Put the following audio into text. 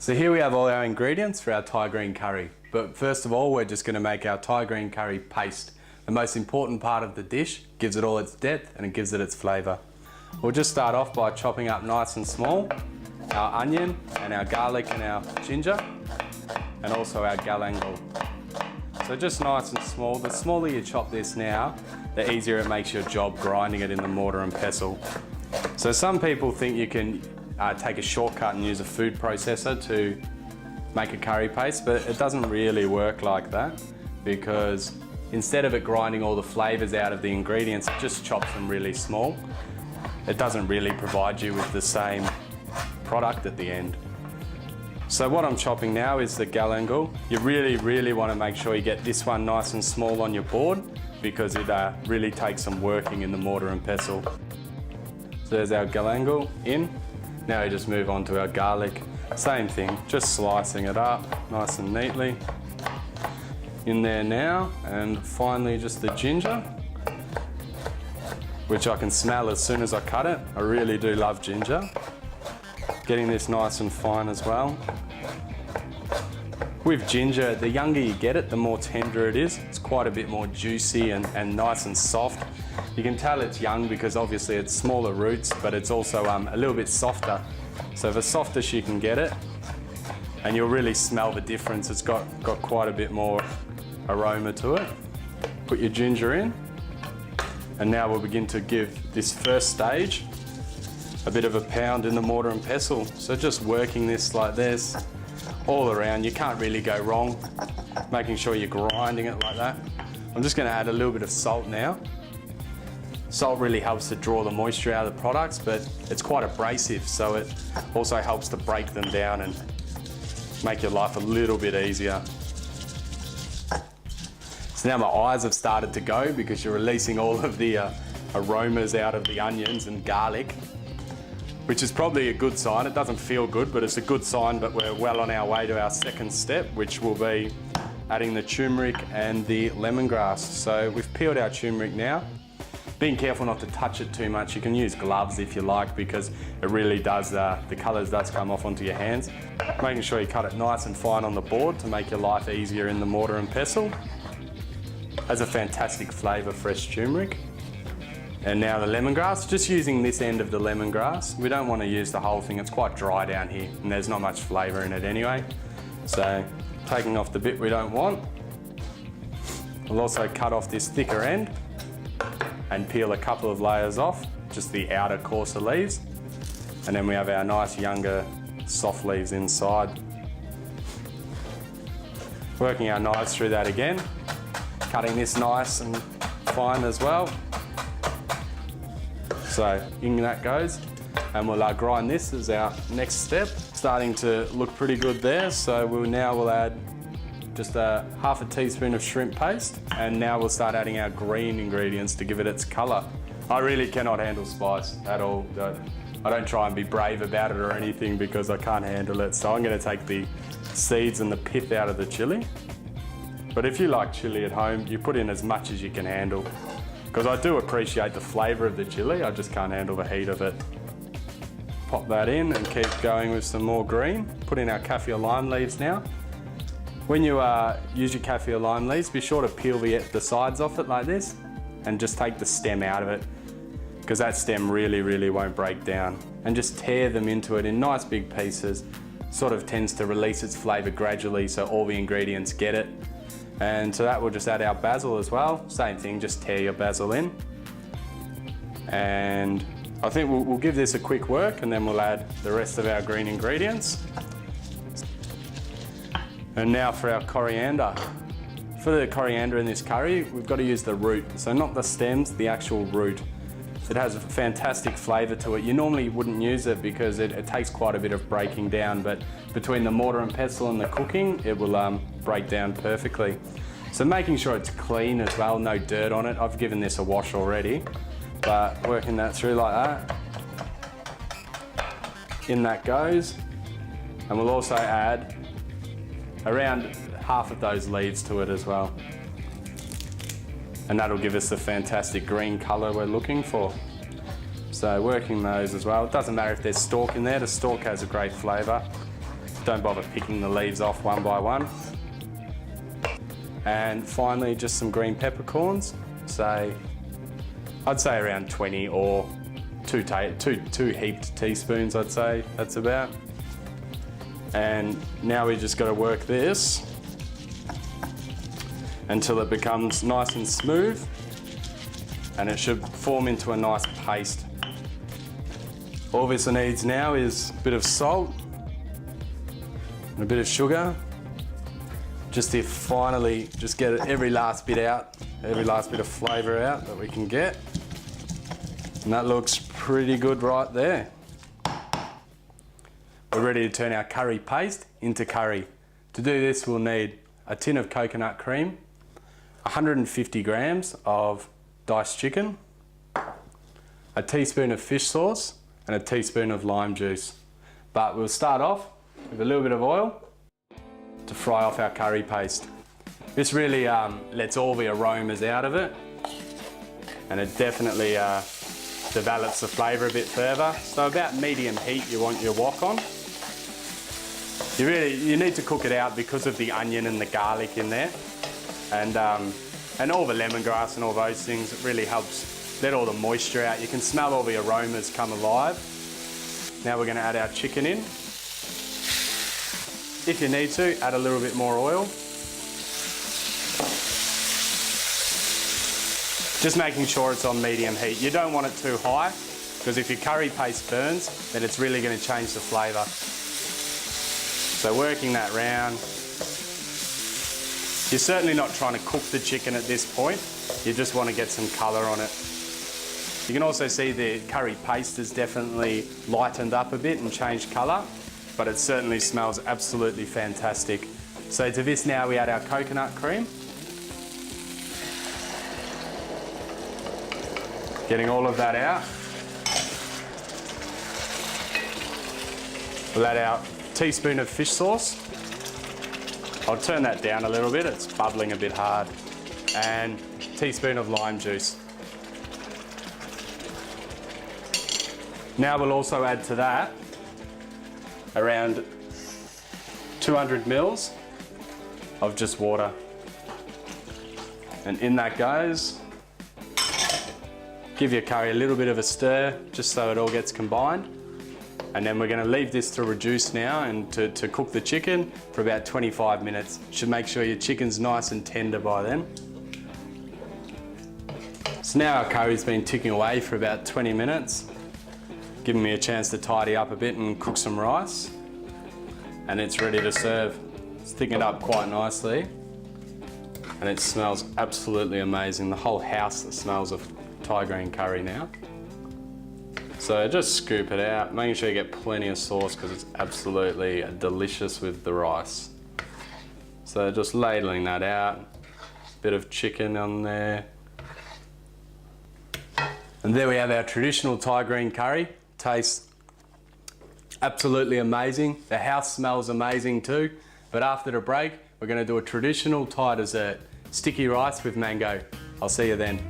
So here we have all our ingredients for our Thai green curry. But first of all, we're just going to make our Thai green curry paste. The most important part of the dish, gives it all its depth and it gives it its flavour. We'll just start off by chopping up nice and small our onion and our garlic and our ginger and also our galangal. So just nice and small. The smaller you chop this now, the easier it makes your job grinding it in the mortar and pestle. So some people think you can take a shortcut and use a food processor to make a curry paste, but it doesn't really work like that, because instead of it grinding all the flavours out of the ingredients, it just chops them really small. It doesn't really provide you with the same product at the end. So what I'm chopping now is the galangal. You really want to make sure you get this one nice and small on your board, because it really takes some working in the mortar and pestle. So there's our galangal in. Now we just move on to our garlic. Same thing, just slicing it up nice and neatly. In there now, and finally just the ginger, which I can smell as soon as I cut it. I really do love ginger. Getting this nice and fine as well. With ginger, the younger you get it, the more tender it is. It's quite a bit more juicy and nice and soft. You can tell it's young because obviously it's smaller roots, but it's also a little bit softer. So the softest you can get it, and you'll really smell the difference. It's got quite a bit more aroma to it. Put your ginger in, and now we'll begin to give this first stage a bit of a pound in the mortar and pestle. So just working this like this all around. You can't really go wrong, making sure you're grinding it like that. I'm just going to add a little bit of salt now. Salt really helps to draw the moisture out of the products, but it's quite abrasive, so it also helps to break them down and make your life a little bit easier. So now my eyes have started to go because you're releasing all of the aromas out of the onions and garlic, which is probably a good sign. It doesn't feel good, but it's a good sign. But we're well on our way to our second step, which will be adding the turmeric and the lemongrass. So we've peeled our turmeric now. Being careful not to touch it too much. You can use gloves if you like, because it really does, the colours does come off onto your hands. Making sure you cut it nice and fine on the board to make your life easier in the mortar and pestle. Has a fantastic flavour, fresh turmeric. And now the lemongrass, just using this end of the lemongrass. We don't want to use the whole thing, it's quite dry down here and there's not much flavour in it anyway. So taking off the bit we don't want. We'll also cut off this thicker end and peel a couple of layers off, just the outer coarser leaves. And then we have our nice younger soft leaves inside. Working our knives through that again, cutting this nice and fine as well. So in that goes, and we'll grind this as our next step. Starting to look pretty good there, so we'll add just half a teaspoon of shrimp paste, and now we'll start adding our green ingredients to give it its colour. I really cannot handle spice at all. I don't try and be brave about it or anything because I can't handle it, so I'm going to take the seeds and the pith out of the chilli. But if you like chilli at home, you put in as much as you can handle, because I do appreciate the flavour of the chilli, I just can't handle the heat of it. Pop that in and keep going with some more green. Put in our kaffir lime leaves now. When you use your kaffir lime leaves, be sure to peel the sides off it like this and just take the stem out of it, because that stem really won't break down. And just tear them into it in nice big pieces. Sort of tends to release its flavour gradually so all the ingredients get it. And to that we'll just add our basil as well. Same thing, just tear your basil in. And I think we'll give this a quick work and then we'll add the rest of our green ingredients. And now for our coriander. For the coriander in this curry, we've got to use the root. So not the stems, the actual root. It has a fantastic flavour to it. You normally wouldn't use it because it takes quite a bit of breaking down, but between the mortar and pestle and the cooking, it will break down perfectly. So making sure it's clean as well, no dirt on it. I've given this a wash already, but working that through like that. In that goes. And we'll also add around half of those leaves to it as well. And that'll give us the fantastic green colour we're looking for. So working those as well. It doesn't matter if there's stalk in there, the stalk has a great flavour. Don't bother picking the leaves off one by one. And finally, just some green peppercorns. I'd say around 20 or two heaped teaspoons, I'd say that's about. And now we just got to work this until it becomes nice and smooth, and it should form into a nice paste. All this needs now is a bit of salt and a bit of sugar, just to finally just get every last bit out, every last bit of flavour out that we can get. And that looks pretty good right there. We're ready to turn our curry paste into curry. To do this, we'll need a tin of coconut cream, 150 grams of diced chicken, a teaspoon of fish sauce, and a teaspoon of lime juice. But we'll start off with a little bit of oil to fry off our curry paste. This really lets all the aromas out of it, and it definitely develops the flavour a bit further. So about medium heat you want your wok on. You need to cook it out because of the onion and the garlic in there, and all the lemongrass and all those things. It really helps let all the moisture out. You can smell all the aromas come alive. Now we're going to add our chicken in. If you need to, add a little bit more oil. Just making sure it's on medium heat. You don't want it too high, because if your curry paste burns, then it's really going to change the flavour. So working that round. You're certainly not trying to cook the chicken at this point. You just want to get some colour on it. You can also see the curry paste has definitely lightened up a bit and changed colour, but it certainly smells absolutely fantastic. So to this now we add our coconut cream. Getting all of that out. We'll add our teaspoon of fish sauce. I'll turn that down a little bit, it's bubbling a bit hard. And a teaspoon of lime juice. Now we'll also add to that around 200 mils of just water. And in that goes. Give your curry a little bit of a stir, just so it all gets combined. And then we're going to leave this to reduce now and to cook the chicken for about 25 minutes. Should make sure your chicken's nice and tender by then. So now our curry's been ticking away for about 20 minutes, giving me a chance to tidy up a bit and cook some rice. And it's ready to serve. It's thickened up quite nicely. And it smells absolutely amazing. The whole house smells of Thai green curry now. So just scoop it out, making sure you get plenty of sauce because it's absolutely delicious with the rice. So just ladling that out, bit of chicken on there. And there we have our traditional Thai green curry. Tastes absolutely amazing. The house smells amazing too. But after the break, we're going to do a traditional Thai dessert, sticky rice with mango. I'll see you then.